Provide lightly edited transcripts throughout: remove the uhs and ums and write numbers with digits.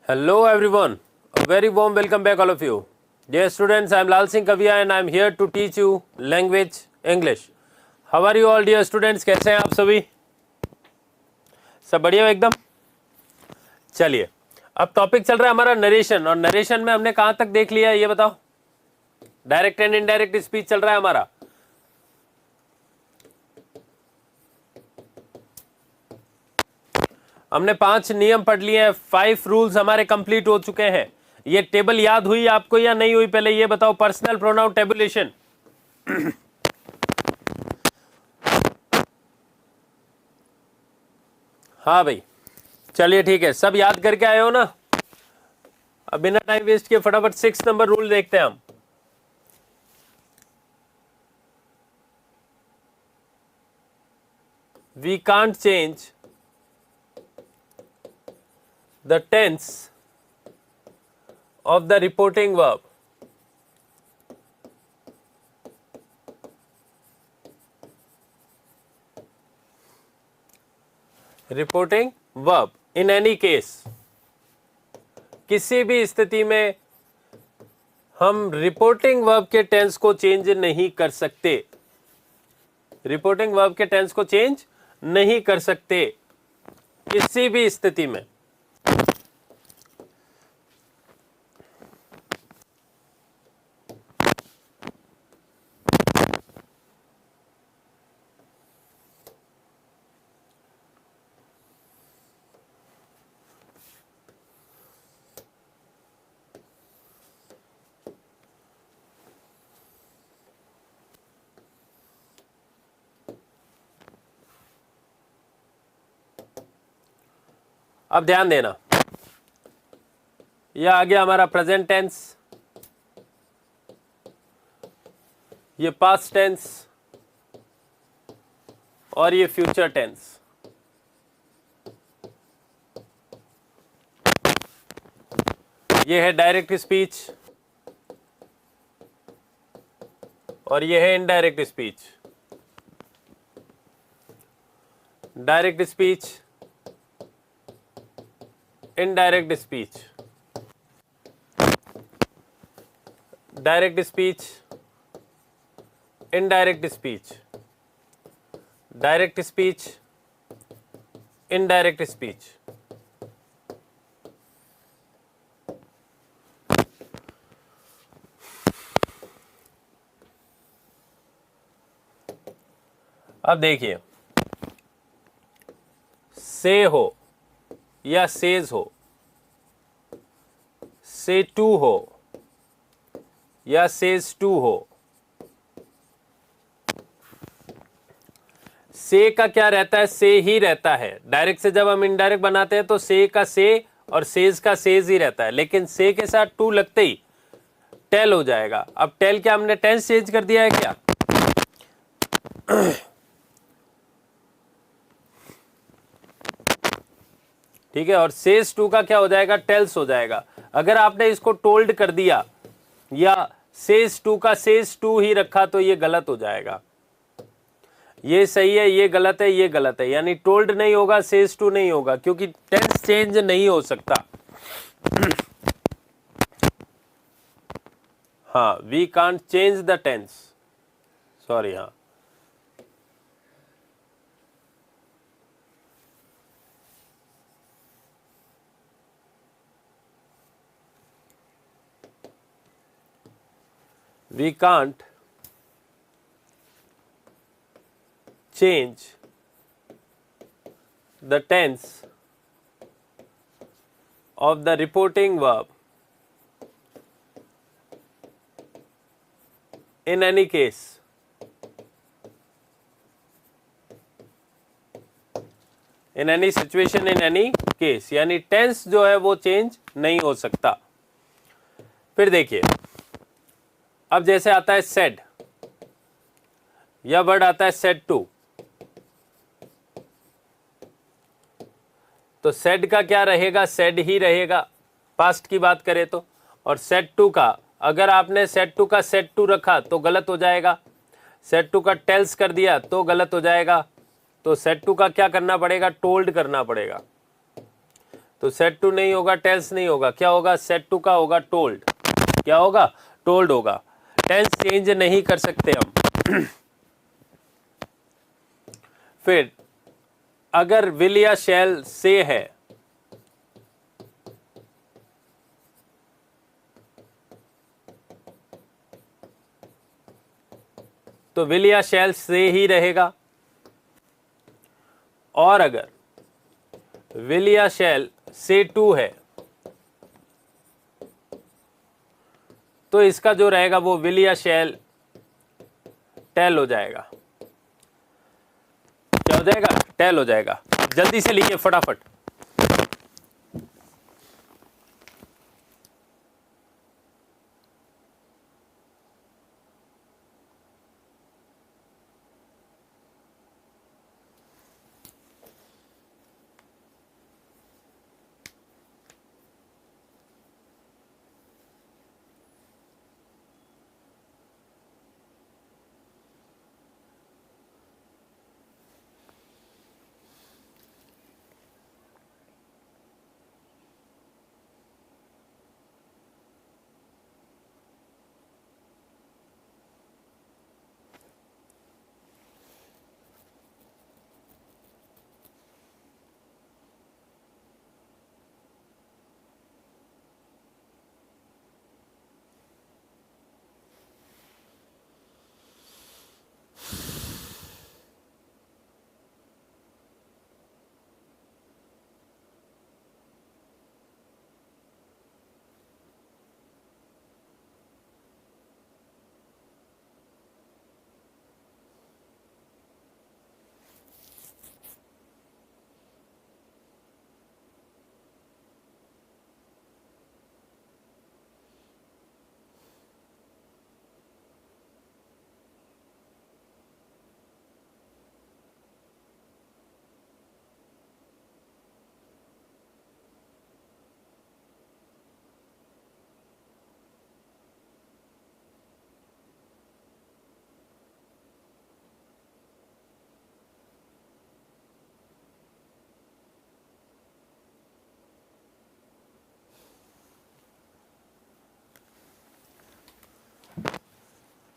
Hello everyone, a very warm welcome back all of you. Dear students, I am Lal Singh Kavia and I am here to teach you language English. How are you all dear students? कैसे हैं आप सभी? सब बढ़िया एकदम? चलिए, अब topic चल रहा है हमारा नरेशन और नरेशन में हमने कहाँ तक देख लिया है ये बताओ? डायरेक्ट एंड इनडायरेक्ट स्पीच चल रहा है हमारा. हमने 5 नियम पढ़ लिए हैं, 5 रूल्स हमारे कंप्लीट हो चुके हैं. ये टेबल याद हुई आपको या नहीं हुई पहले ये बताओ. Personal pronoun tabulation. हाँ भाई, चलिए ठीक है, सब याद करके आए हो ना. अब बिना टाइम वेस्ट किए फटाफट 6 नंबर रूल देखते हैं हम. We can't change the tense of the reporting verb. Reporting verb in any case. किसी भी स्थिति में हम रिपोर्टिंग वर्ब के टेंस को चेंज नहीं कर सकते. रिपोर्टिंग वर्ब के टेंस को चेंज नहीं कर सकते किसी भी स्थिति में. अब ध्यान देना, यह आ गया हमारा प्रेजेंट टेंस, ये पास्ट टेंस और ये फ्यूचर टेंस. ये है डायरेक्ट स्पीच और ये है indirect speech. Direct speech, indirect speech. Direct speech, indirect speech. Direct speech, indirect speech. अब देखिए, से हो या सेज हो, से टू हो या सेज टू हो, से का क्या रहता है? से ही रहता है. डायरेक्ट से जब हम इनडायरेक्ट बनाते हैं तो से का से और सेज का सेज ही रहता है, लेकिन से के साथ टू लगते ही टेल हो जाएगा. अब टेल क्या हमने टेंस चेंज कर दिया है क्या? ठीक है. और सेज टू का क्या हो जाएगा? टेल्स हो जाएगा. अगर आपने इसको टोल्ड कर दिया या सेज टू का सेज टू ही रखा तो ये गलत हो जाएगा. ये सही है, ये गलत है, ये गलत है. यानी टोल्ड नहीं होगा, सेज टू नहीं होगा, क्योंकि टेंस चेंज नहीं हो सकता. हाँ, we can't change the tense. Sorry, हाँ, we can't change the tense of the reporting verb in any case. In any situation, in any case, यानी टेंस जो है वो चेंज नहीं हो सकता. फिर देखिए, अब जैसे आता है सेड, या वर्ड आता है सेड टू, तो सेड का क्या रहेगा? सेड ही रहेगा पास्ट की बात करें तो. और सेड टू का अगर आपने सेड टू का सेड टू रखा तो गलत हो जाएगा. सेड टू का टेल्स कर दिया तो गलत हो जाएगा. तो सेड टू का क्या करना पड़ेगा? टोल्ड करना पड़ेगा. तो सेड टू नहीं होगा, टेल्स नहीं होगा, क्या होगा? सेड टू का होगा टोल्ड। क्या होगा? टोल्ड होगा। टेंस चेंज नहीं कर सकते हम। फिर अगर विल या शैल से है, तो विल या शैल से ही रहेगा। और अगर विल या शैल से टू है, तो इसका जो रहेगा वो विल या शैल टेल हो जाएगा। क्या हो जाएगा? टेल हो जाएगा। जल्दी से लिखिए फटाफट।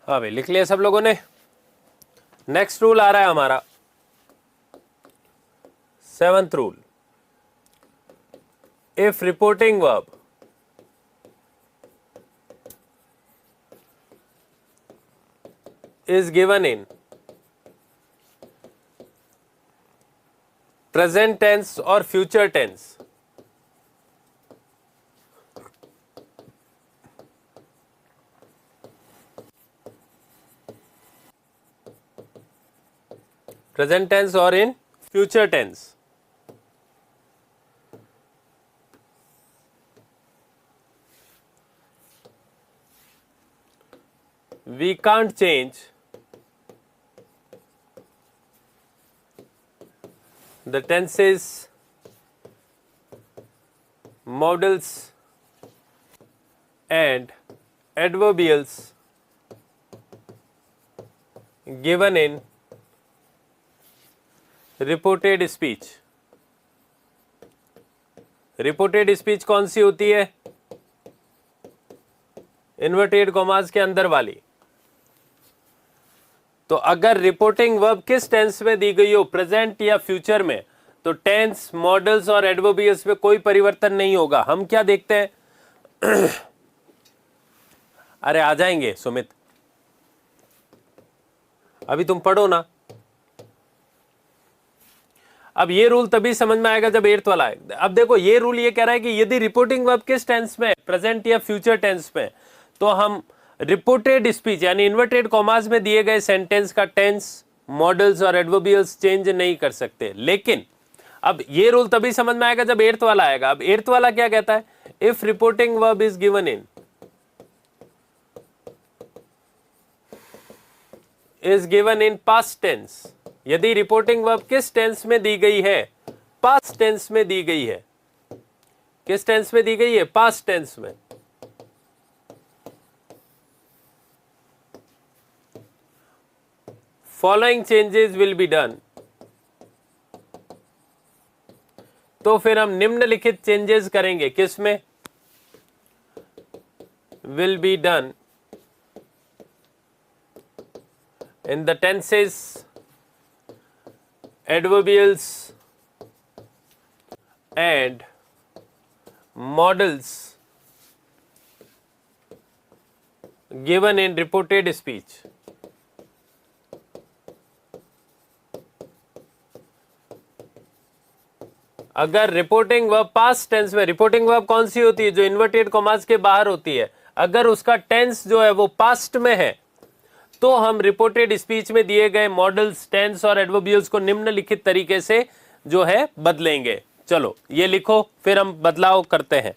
हाँ भाई, लिख लिया सब लोगों ने? नेक्स्ट रूल आ रहा है हमारा, 7th rule. If reporting verb is given in present tense or future tense, present tense or in future tense, we can't change the tenses, modals and adverbials given in reported speech. Reported speech कौन सी होती है? Inverted commas के अंदर वाली। तो अगर reporting verb किस टेंस में दी गई हो, प्रेजेंट या फ्यूचर में, तो टेंस, मॉडल्स और एडवर्बियल्स में कोई परिवर्तन नहीं होगा। हम क्या देखते हैं? अरे आ जाएंगे सुमित, अभी तुम पढ़ो ना। अब ये रूल तभी समझ में आएगा जब 8th वाला है। अब देखो, ये रूल ये कह रहा है कि यदि रिपोर्टिंग वर्ब किस टेंस में, प्रेजेंट या फ्यूचर टेंस में, तो हम रिपोर्टेड स्पीच यानी इन्वर्टेड कॉमास में दिए गए सेंटेंस का टेंस, मॉडल्स और एडवर्बियल्स चेंज नहीं कर सकते। लेकिन अब ये रूल तभी समझ में आएगा जब 8th वाला आएगा। अब 8th वाला क्या कहता है? If reporting verb is given in, is given in past tense, यदि रिपोर्टिंग वर्ब किस टेंस में दी गई है? पास्ट टेंस में दी गई है। किस टेंस में दी गई है? पास्ट टेंस में। Following changes will be done, तो तो फिर हम निम्नलिखित चेंजेस करेंगे। किस में? Will be done in the tenses, adverbials and modals given in reported speech। अगर रिपोर्टिंग वर्ब पास्ट टेंस में, रिपोर्टिंग वर्ब कौन सी होती है? जो इन्वर्टेड कॉमास के बाहर होती है। अगर उसका टेंस जो है वो पास्ट में है तो हम रिपोर्टेड स्पीच में दिए गए मॉडल्स, टेंस और एडवर्बियल्स को निम्नलिखित तरीके से जो है बदलेंगे। चलो ये लिखो, फिर हम बदलाव करते हैं।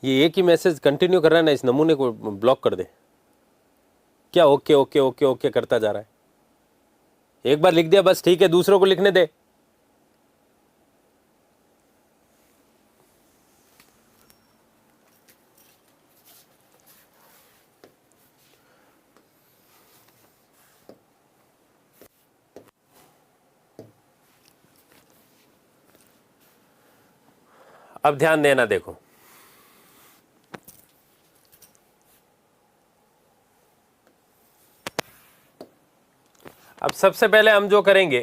ये एक ही मैसेज कंटिन्यू कर रहा है ना, इस नमूने को ब्लॉक कर दे। क्या ओके ओके ओके ओके करता जा रहा है? एक बार लिख दिया बस ठीक है, दूसरों को लिखने दे। अब ध्यान देना, देखो अब सबसे पहले हम जो करेंगे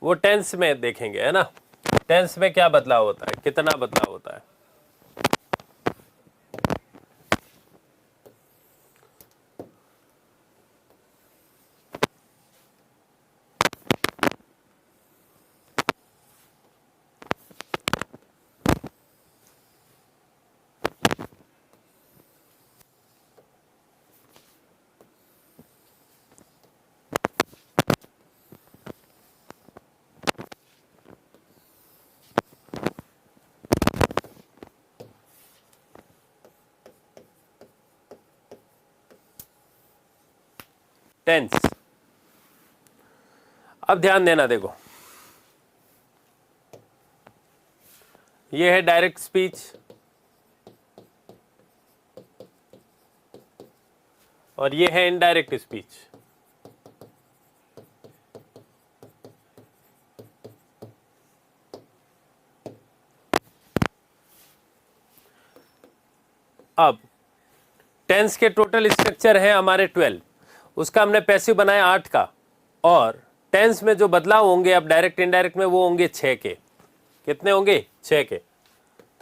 वो टेंस में देखेंगे, है ना। टेंस में क्या बदलाव होता है, कितना बदलाव होता है। टेंस, अब ध्यान देना, देखो ये है डायरेक्ट स्पीच और ये है इनडायरेक्ट स्पीच। अब टेंस के टोटल स्ट्रक्चर है हमारे 12, उसका हमने पैसिव बनाया 8 का, और टेंस में जो बदलाव होंगे अब डायरेक्ट इनडायरेक्ट में वो होंगे 6 के। कितने होंगे? 6 के।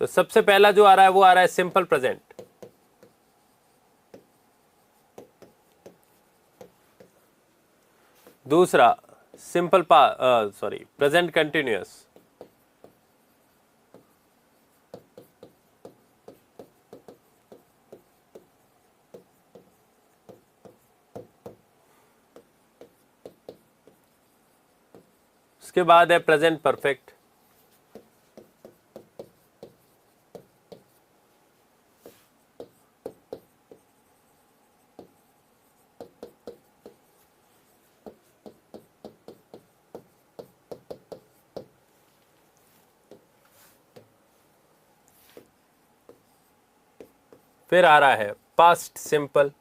तो सबसे पहला जो आ रहा है वो आ रहा है सिंपल प्रेजेंट। दूसरा सिंपल प्रेजेंट कंटिन्यूअस। उसके बाद है प्रेजेंट परफेक्ट। फिर आ रहा है past simple.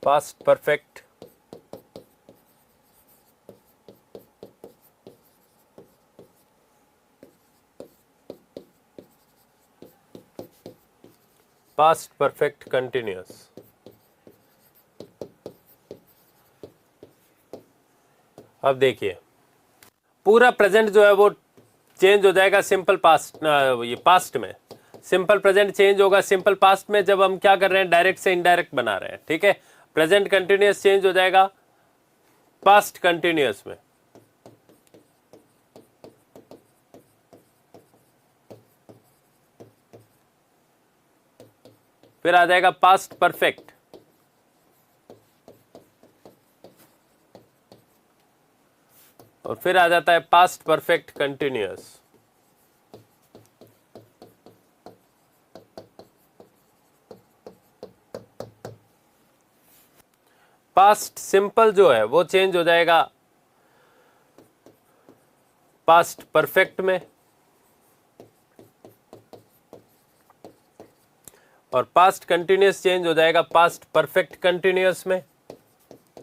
Past perfect. Past perfect continuous. अब देखिए पूरा प्रेजेंट जो है वो चेंज हो जाएगा सिंपल पास्ट, ये पास्ट में। सिंपल प्रेजेंट चेंज होगा सिंपल पास्ट में जब हम क्या कर रहे हैं, डायरेक्ट से इनडायरेक्ट बना रहे हैं। ठीक है, प्रेजेंट कंटिन्यूअस चेंज हो जाएगा पास्ट कंटिन्यूअस में। फिर आ जाएगा पास्ट परफेक्ट। और फिर आ जाता है past perfect continuous. Past simple जो है वो चेंज हो जाएगा पास्ट परफेक्ट में, और पास्ट कंटिन्यूअस चेंज हो जाएगा पास्ट परफेक्ट कंटिन्यूअस में।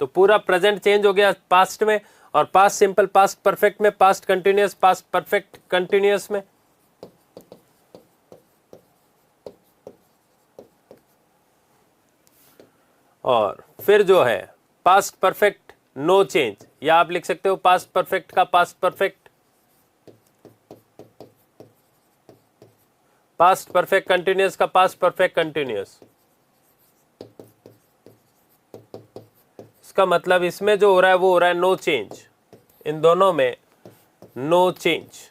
तो पूरा प्रेजेंट चेंज हो गया पास्ट में, और पास्ट सिंपल पास्ट परफेक्ट में, past continuous past perfect continuous में। और फिर जो है पास्ट परफेक्ट नो चेंज, या आप लिख सकते हो पास्ट परफेक्ट का past perfect, past perfect continuous का पास्ट परफेक्ट कंटिन्यूअस। इसका मतलब इसमें जो हो रहा है वो हो रहा है नो चेंज, इन दोनों में नो चेंज।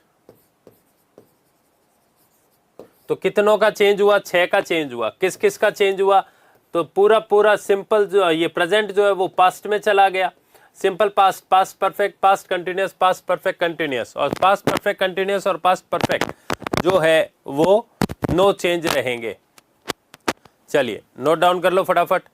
तो कितनों का चेंज हुआ? 6 का चेंज हुआ। किस किस का चेंज हुआ? तो पूरा पूरा सिंपल जो ये प्रेजेंट जो है वो पास्ट में चला गया। Simple past, past perfect, past continuous, past perfect continuous, और पास्ट परफेक्ट कंटिन्यूअस और पास्ट परफेक्ट जो है वो नो चेंज रहेंगे। चलिए नोट डाउन कर लो फटाफट।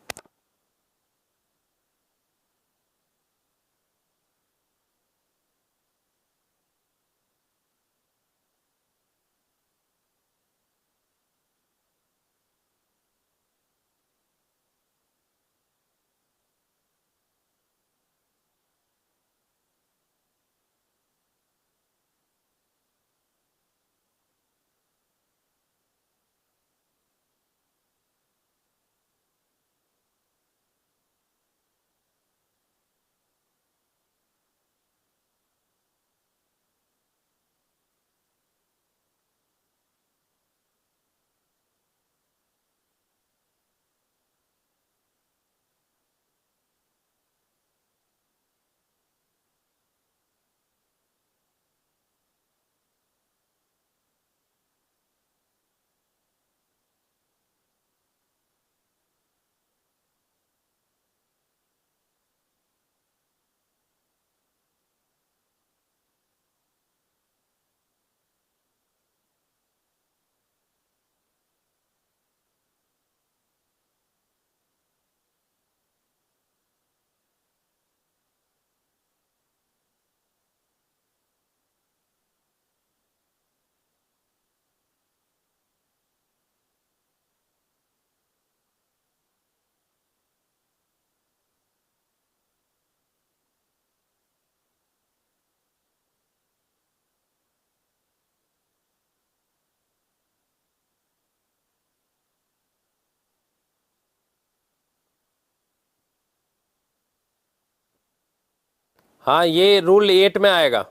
हाँ, ये रूल 8 में आएगा।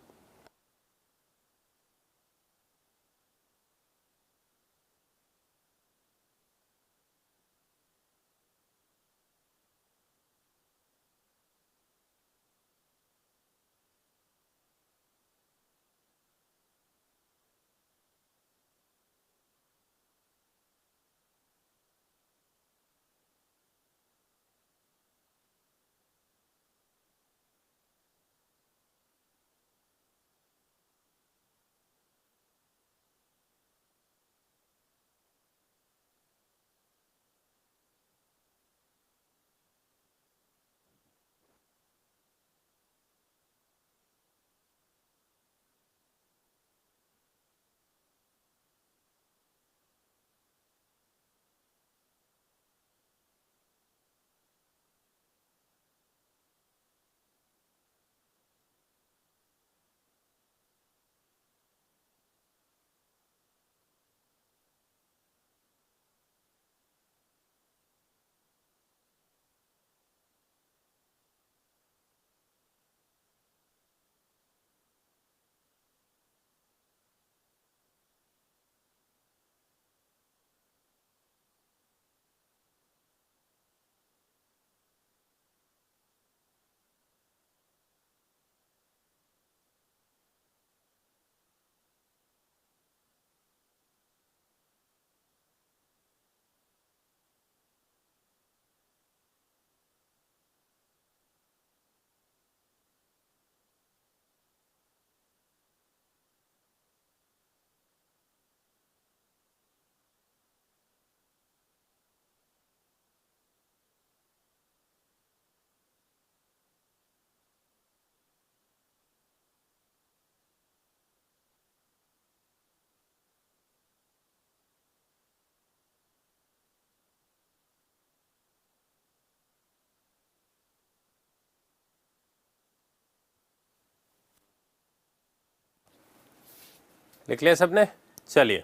लिख लिया सबने? चलिए,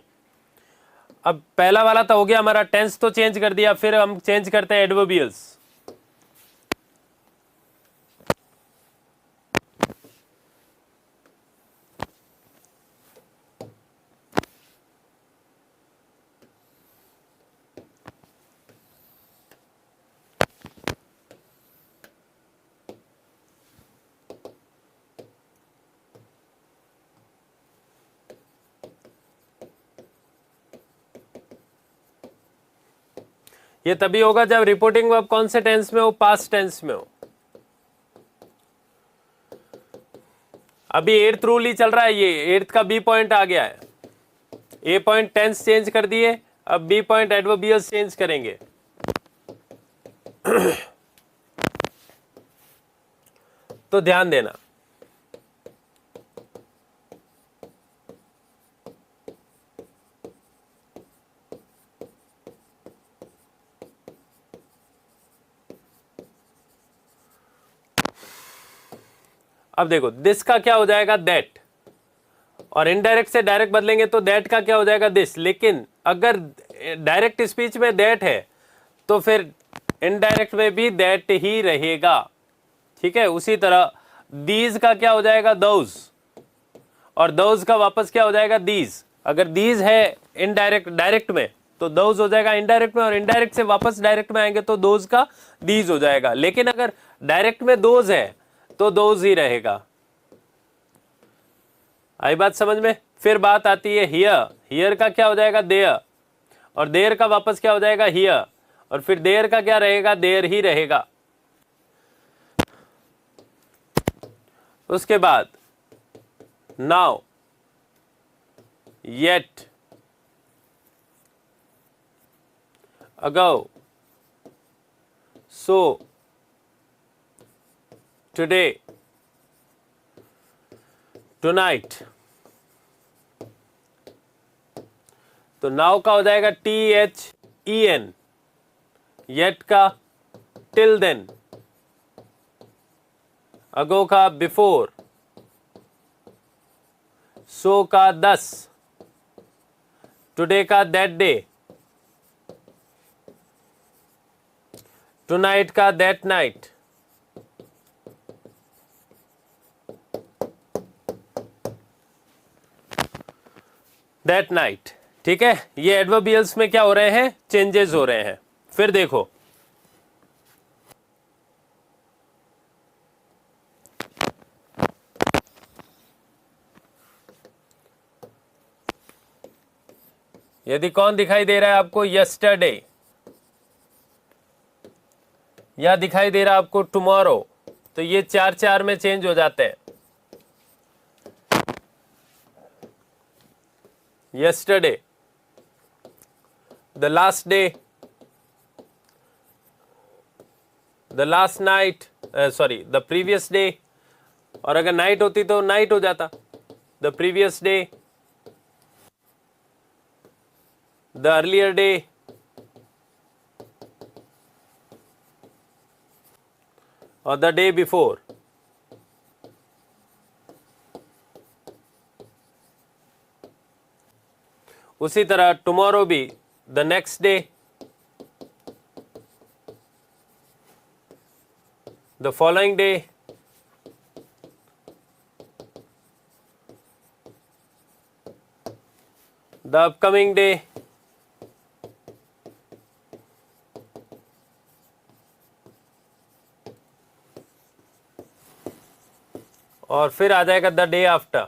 अब पहला वाला तो हो गया हमारा, टेंस तो चेंज कर दिया, फिर हम चेंज करते हैं एडवर्बियल्स। ये तभी होगा जब रिपोर्टिंग वर्ब कौन से टेंस में हो? पास्ट टेंस में हो। अभी 8th रूल ही चल रहा है, ये 8th का बी पॉइंट आ गया है। ए पॉइंट टेंस चेंज कर दिए, अब बी पॉइंट एडवर्बियल्स चेंज करेंगे। तो ध्यान देना, अब देखो दिस का क्या हो जाएगा? दैट, और इनडायरेक्ट से डायरेक्ट बदलेंगे तो दैट का क्या हो जाएगा? दिस। लेकिन अगर डायरेक्ट स्पीच में दैट है तो फिर इनडायरेक्ट में भी दैट ही रहेगा, ठीक है। उसी तरह दीज का क्या हो जाएगा? दोज, और दोज का वापस क्या हो जाएगा? दीज। अगर दीज है इनडायरेक्ट, डायरेक्ट में तो दोज हो जाएगा इनडायरेक्ट में, और इनडायरेक्ट से वापस डायरेक्ट में आएंगे तो दोज का दीज हो जाएगा। लेकिन अगर डायरेक्ट में दोज है तो दोज ही रहेगा। आई बात समझ में? फिर बात आती है हियर। हियर का क्या हो जाएगा? देयर, और देयर का वापस क्या हो जाएगा? हियर, और फिर देयर का क्या रहेगा? देयर ही रहेगा। उसके बाद नाउ, येट, अगो, सो, टुडे, टुनाइट। तो नाउ का हो जाएगा THEN, येट का टिल देन, अगो का बिफोर, सो का 10, टुडे का दैट डे, टुनाइट का दैट नाइट, दैट नाइट। ठीक है, ये एडवर्बियल्स में क्या हो रहे हैं, चेंजेस हो रहे हैं। फिर देखो, यदि कौन दिखाई दे रहा है आपको, यस्टरडे, या दिखाई दे रहा है आपको टुमारो, तो ये चार चार में चेंज हो जाते हैं। Yesterday, the last day, the last night, sorry the previous day, और अगर नाइट होती तो नाइट हो जाता, the previous day, the earlier day, और द डे बिफोर। उसी तरह टुमारो भी, the next day, the following day, the upcoming day, और फिर आ जाएगा the day after,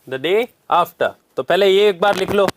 the day after. तो पहले ये एक बार लिख लो।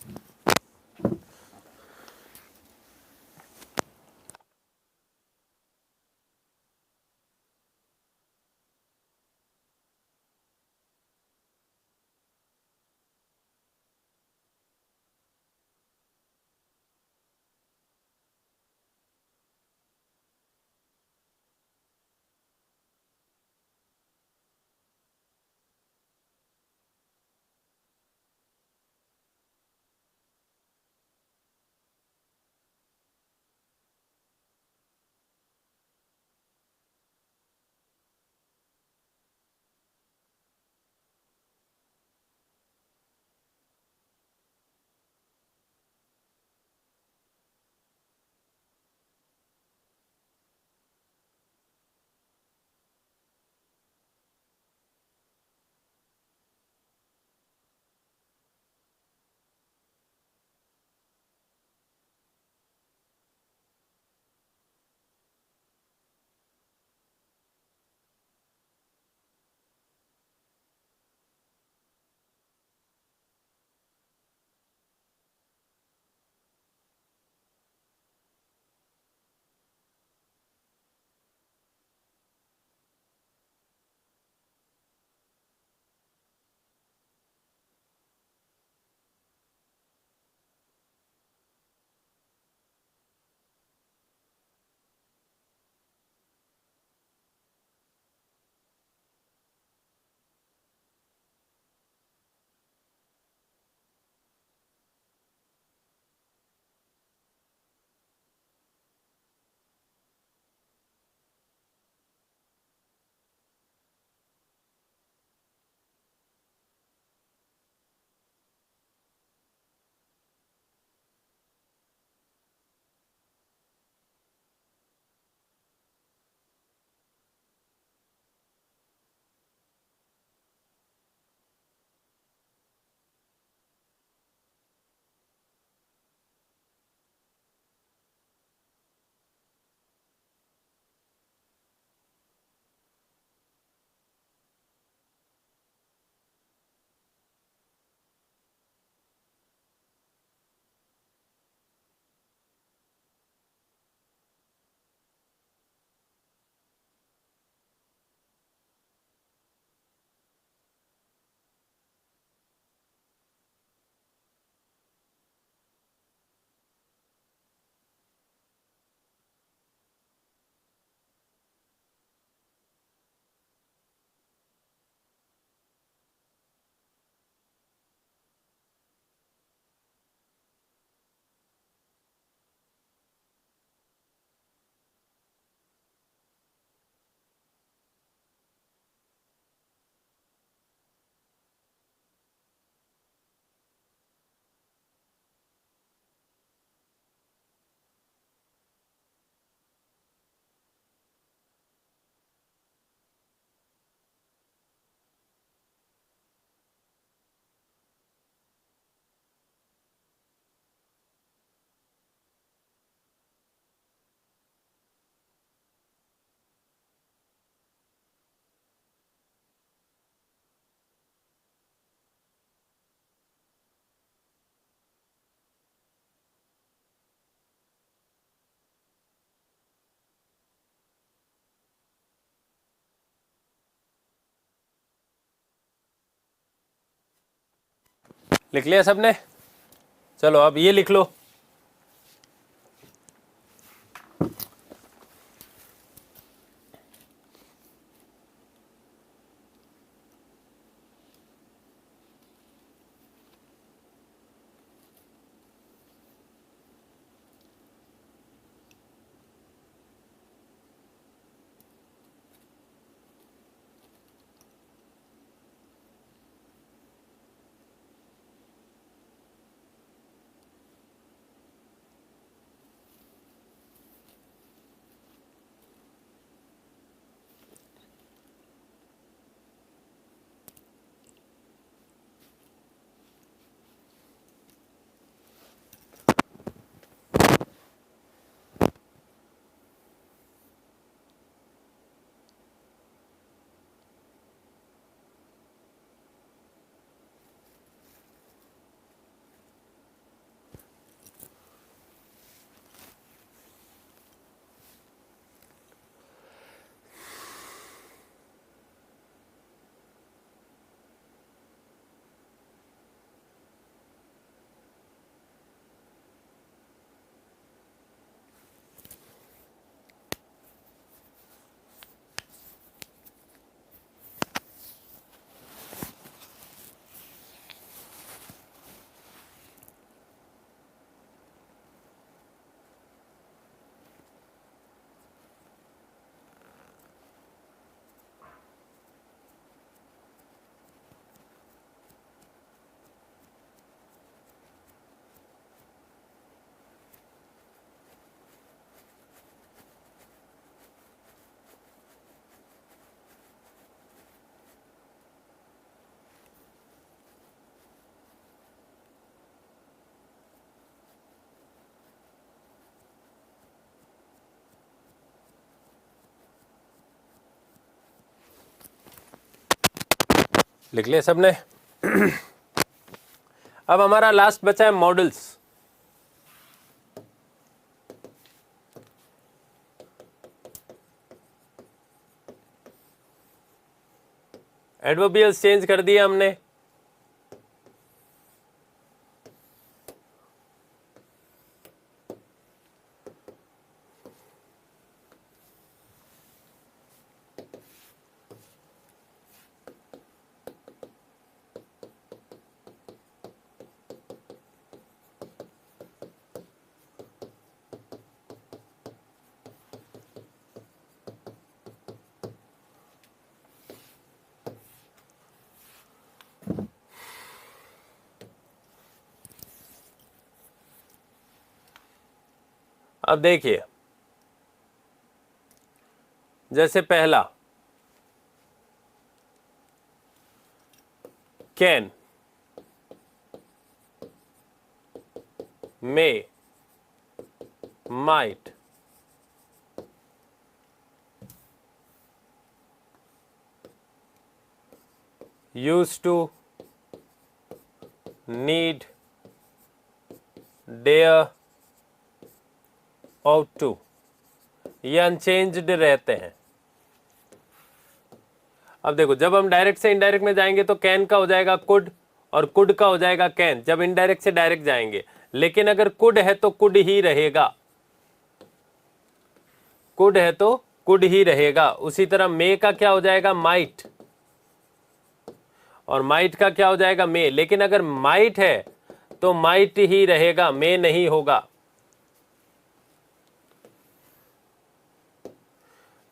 लिख लिया सबने? चलो अब ये लिख लो। लिख लिया सबने? अब हमारा लास्ट बचा है मॉडल्स। एडवर्बियल्स चेंज कर दिया हमने। अब देखिए, जैसे पहला can, may, might, use to, need, dare, ought to, ये अनचेंज्ड रहते हैं। अब देखो, जब हम डायरेक्ट से इनडायरेक्ट में जाएंगे तो कैन का हो जाएगा कुड और कुड का हो जाएगा कैन, जब इनडायरेक्ट से डायरेक्ट जाएंगे। लेकिन अगर कुड है तो कुड ही रहेगा, कुड है तो कुड ही रहेगा। उसी तरह मे का क्या हो जाएगा? माइट, और माइट का क्या हो जाएगा? मे। लेकिन अगर माइट है तो माइट ही रहेगा, मे नहीं होगा।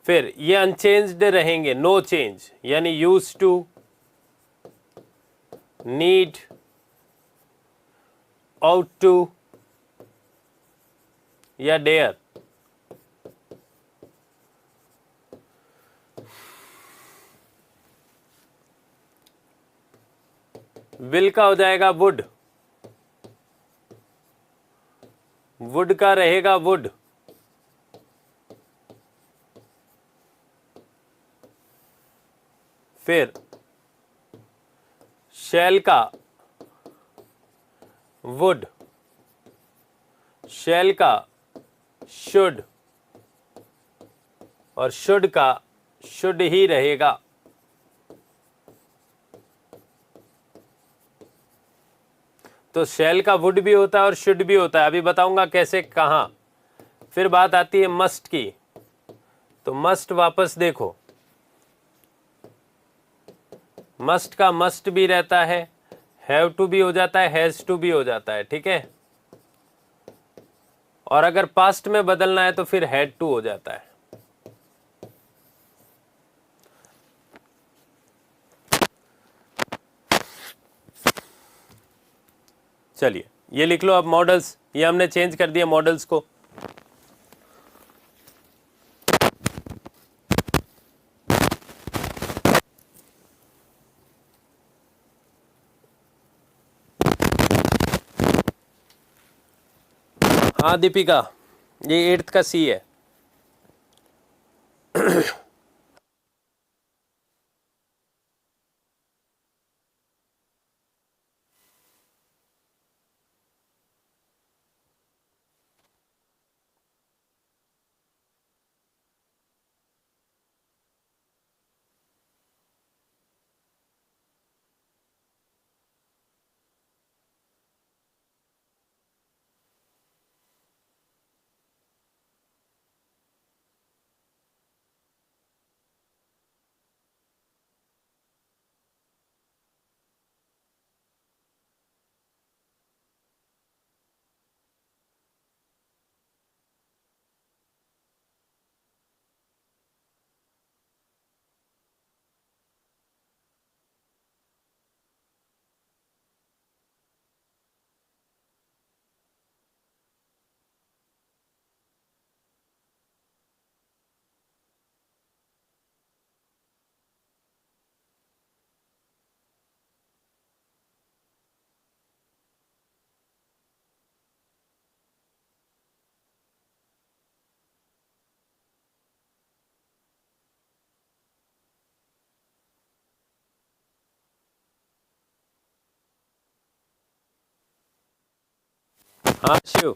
फिर ये अनचेंज्ड रहेंगे, नो चेंज, यानी use to, need, ought to या डेयर। विल का हो जाएगा वुड, वुड का रहेगा वुड। फिर शैल का वुड, शैल का शुड, और शुड का शुड ही रहेगा। तो शैल का वुड भी होता है और शुड भी होता है, अभी बताऊंगा कैसे कहाँ। फिर बात आती है मस्ट की, तो मस्ट वापस देखो, मस्ट का मस्ट भी रहता है, हैव टू भी हो जाता है, हैज टू भी हो जाता है, ठीक है। और अगर पास्ट में बदलना है तो फिर हैड टू हो जाता है। चलिए ये लिख लो अब मॉडल्स, ये हमने चेंज कर दिया मॉडल्स को। हाँ दीपिका, ये 8th का सी है। हाँ शिव,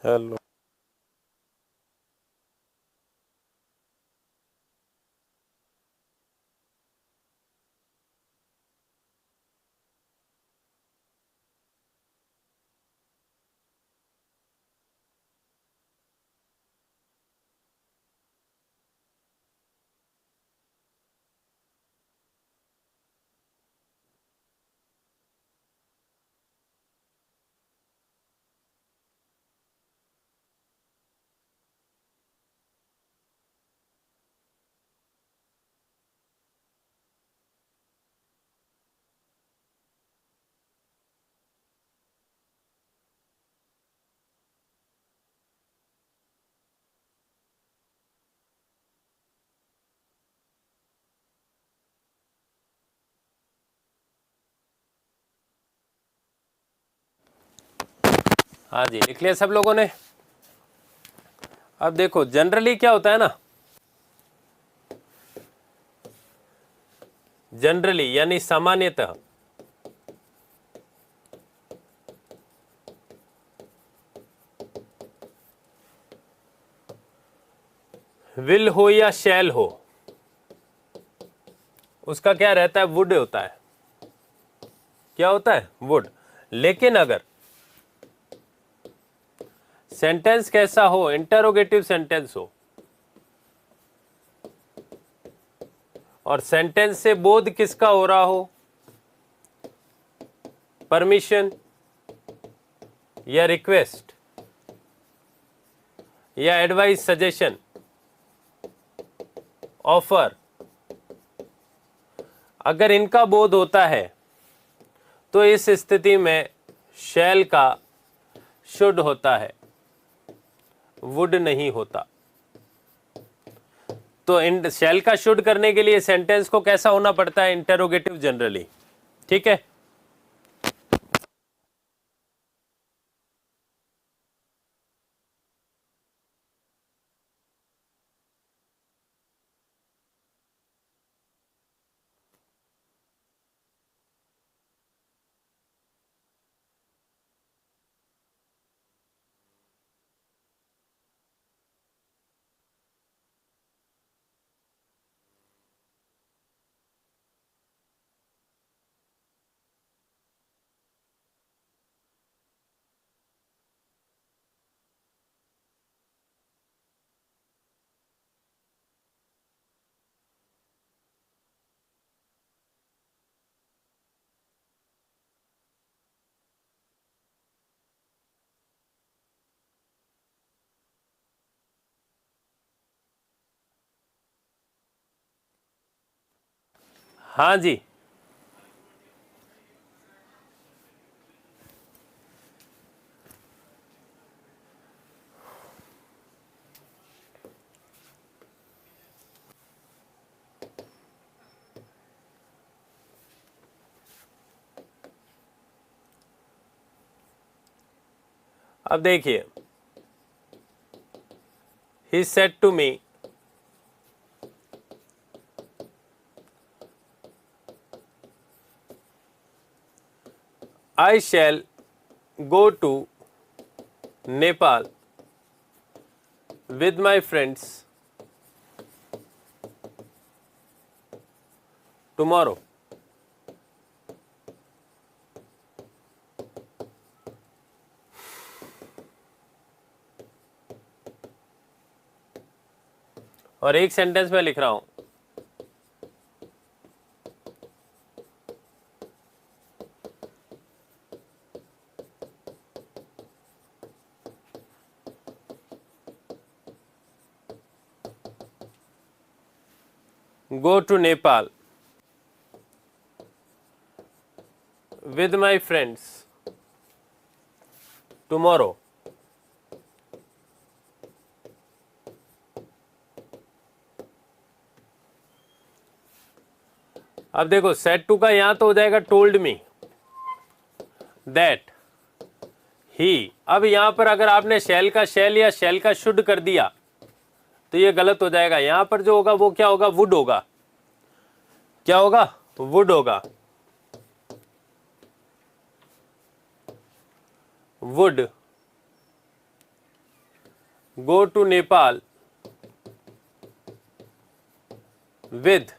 हेलो। हाँ जी, लिख लिया सब लोगों ने। अब देखो जनरली क्या होता है ना, जनरली यानी सामान्यतः विल हो या शैल हो, उसका क्या रहता है, वुड होता है। क्या होता है, वुड। लेकिन अगर सेंटेंस कैसा हो, इंटरोगेटिव सेंटेंस हो, और सेंटेंस से बोध किसका हो रहा हो, परमिशन या रिक्वेस्ट या एडवाइस, सजेशन, ऑफर, अगर इनका बोध होता है तो इस स्थिति में शैल का शुड होता है, वुड नहीं होता। तो इन शैल का शुड करने के लिए सेंटेंस को कैसा होना पड़ता है? Interrogative generally. ठीक है, हाँ जी। अब देखिए, he said to me, I shall go to Nepal with my friends tomorrow. और एक सेंटेंस में लिख रहा हूं, go to Nepal with my friends tomorrow. अब देखो, सेट टू का यहां तो हो जाएगा टोल्ड मी दैट ही। अब यहां पर अगर आपने शैल का शैल या शैल का शुड कर दिया तो ये गलत हो जाएगा। यहां पर जो होगा वो क्या होगा? वुड होगा। क्या होगा? वुड होगा। Would go to Nepal with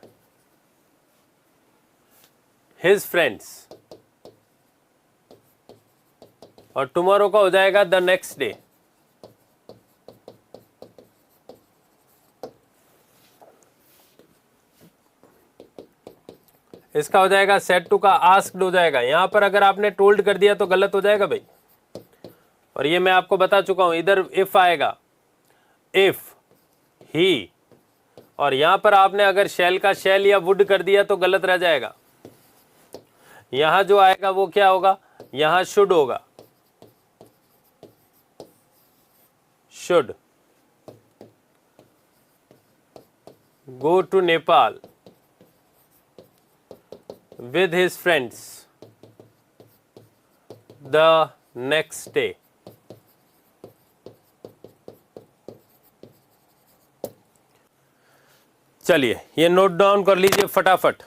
his friends, और टुमारो का हो जाएगा द नेक्स्ट डे। इसका हो जाएगा सेट टू का आस्क्ड हो जाएगा। यहां पर अगर आपने टोल्ड कर दिया तो गलत हो जाएगा भाई। और ये मैं आपको बता चुका हूं, इधर इफ आएगा, इफ ही, और यहां पर आपने अगर शैल का शैल या वुड कर दिया तो गलत रह जाएगा। यहां जो आएगा वो क्या होगा? यहां शुड होगा। Should go to Nepal with his friends the next day. चलिए ये नोट डाउन कर लीजिए फटाफट।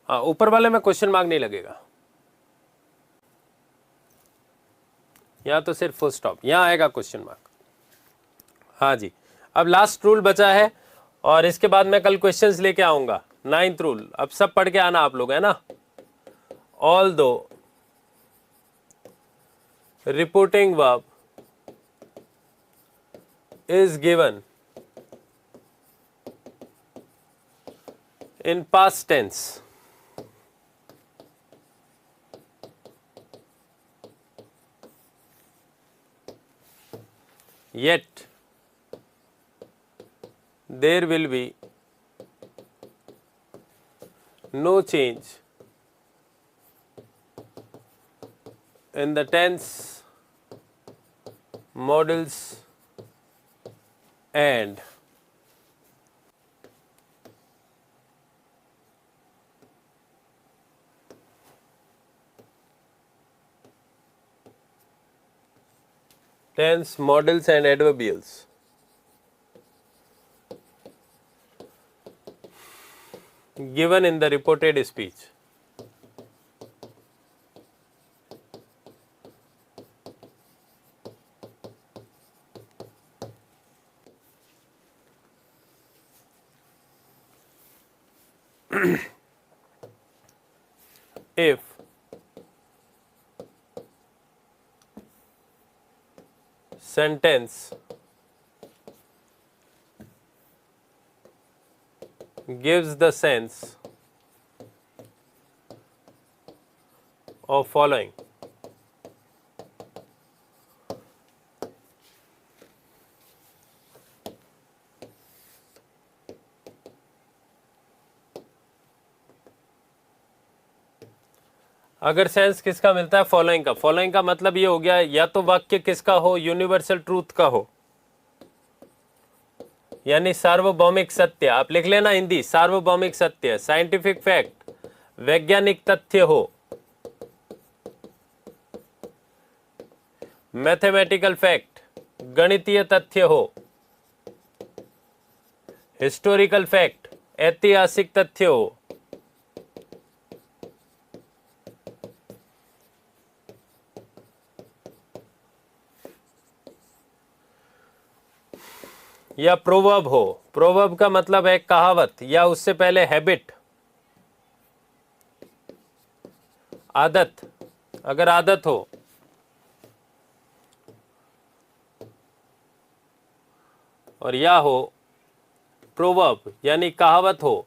हाँ, ऊपर वाले में क्वेश्चन मार्क नहीं लगेगा, यहाँ तो सिर्फ फुल स्टॉप, यहाँ आएगा क्वेश्चन मार्क। हाँ जी, अब लास्ट रूल बचा है और इसके बाद मैं कल क्वेश्चंस लेके आऊंगा। 9th रूल अब सब पढ़ के आना आप लोग, है ना। ऑल दो reporting verb is given in past tense, yet there will be no change in the tense, models and tense, models and adverbials given in the reported speech. If sentence gives the sense of following: अगर sense किसका मिलता है, following का। Following का मतलब ये हो गया या तो वाक्य किसका हो, यूनिवर्सल ट्रूथ का हो, यानी सार्वभौमिक सत्य, आप लिख लेना हिंदी, सार्वभौमिक सत्य, साइंटिफिक फैक्ट, वैज्ञानिक तथ्य हो, मैथमेटिकल फैक्ट, गणितीय तथ्य हो, हिस्टोरिकल फैक्ट, ऐतिहासिक तथ्य हो, या प्रोवर्ब हो। प्रोवर्ब का मतलब है कहावत या उससे पहले हैबिट, आदत, अगर आदत हो, और या हो प्रोवर्ब यानी कहावत हो,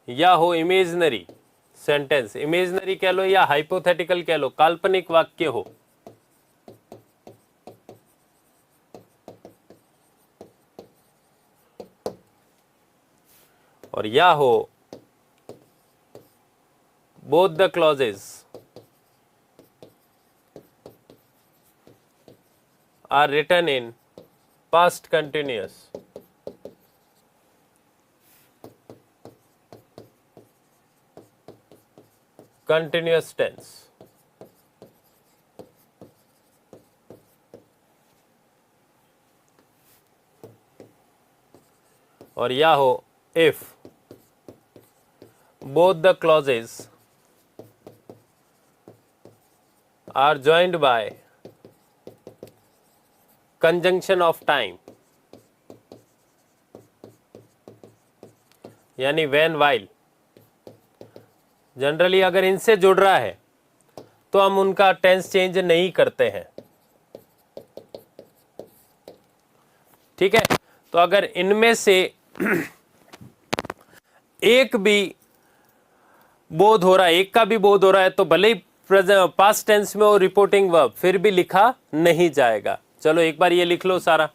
या हो इमेजनरी सेंटेंस, इमेजनरी कह लो या हाइपोथेटिकल कह लो, काल्पनिक वाक्य हो, और या हो both the clauses are written in past continuous, continuous tense, और या हो if both the clauses are joined by conjunction of time, यानी when while। जनरली अगर इनसे जुड़ रहा है तो हम उनका टेंस चेंज नहीं करते हैं, ठीक है। तो अगर इनमें से एक भी बोध हो रहा है, एक का भी बोध हो रहा है, तो भले ही पास्ट टेंस में हो रिपोर्टिंग वर्ब, फिर भी लिखा नहीं जाएगा। चलो एक बार ये लिख लो सारा।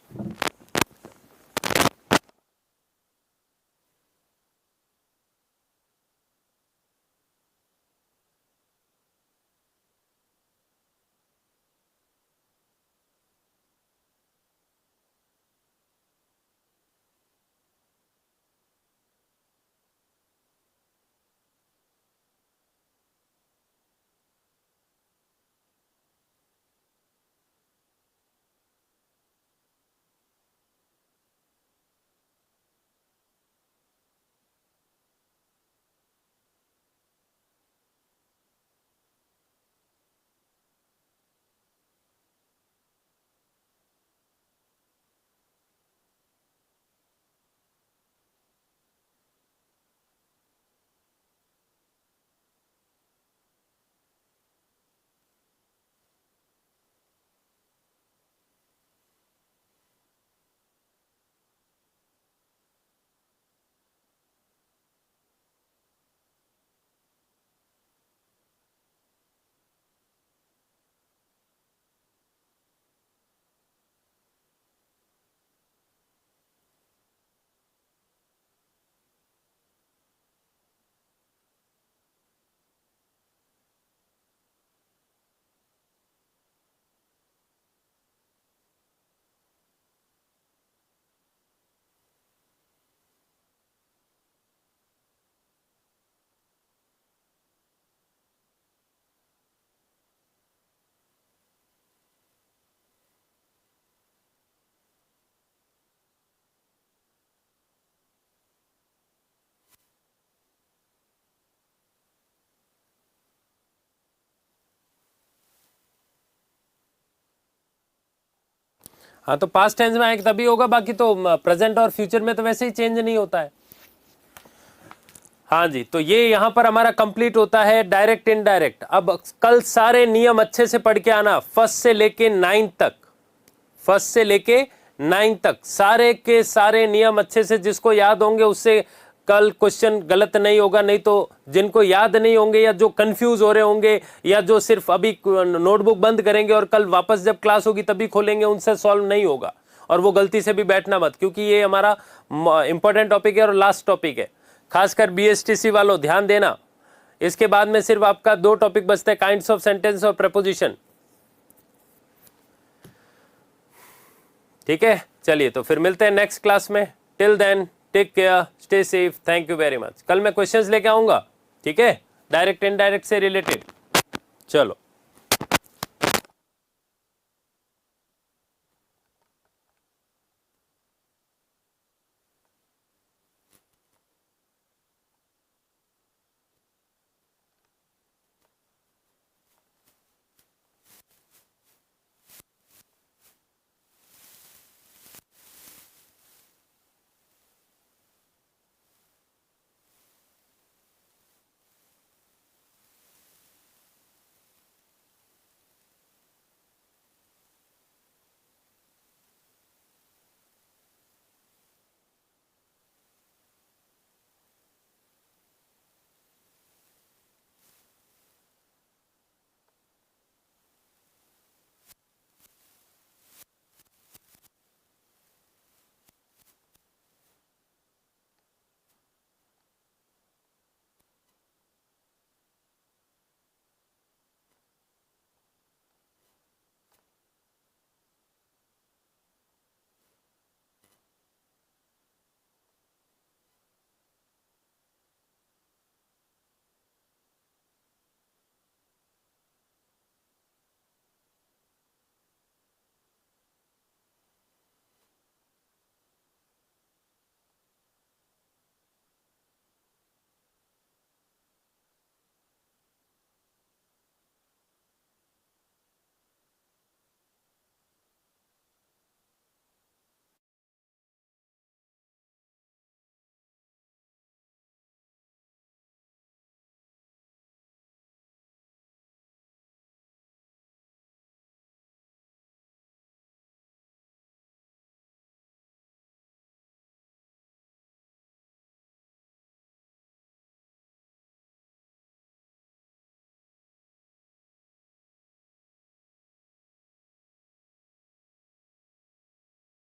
हाँ तो पास्ट टेंस में आएगा तभी होगा, बाकी तो प्रेजेंट और फ्यूचर में तो वैसे ही चेंज नहीं होता है। हाँ जी, तो ये यहां पर हमारा कंप्लीट होता है डायरेक्ट इनडायरेक्ट। अब कल सारे नियम अच्छे से पढ़ के आना, फर्स्ट से लेके 9 तक, फर्स्ट से लेके 9 तक सारे के सारे नियम अच्छे से, जिसको याद होंगे उससे कल क्वेश्चन गलत नहीं होगा। नहीं तो जिनको याद नहीं होंगे या जो कंफ्यूज हो रहे होंगे या जो सिर्फ अभी नोटबुक बंद करेंगे और कल वापस जब क्लास होगी तभी खोलेंगे, उनसे सॉल्व नहीं होगा। और वो गलती से भी बैठना मत, क्योंकि ये हमारा इंपॉर्टेंट टॉपिक है और लास्ट टॉपिक है। खासकर BSTC वालों ध्यान देना, इसके बाद में सिर्फ आपका 2 टॉपिक बचते हैं, काइंड्स ऑफ सेंटेंस और प्रपोजिशन। ठीक है, चलिए तो फिर मिलते हैं नेक्स्ट क्लास में। Till then take care, stay safe, thank you very much. कल मैं क्वेश्चंस लेके आऊंगा, ठीक है, डायरेक्ट इनडायरेक्ट से रिलेटेड। चलो।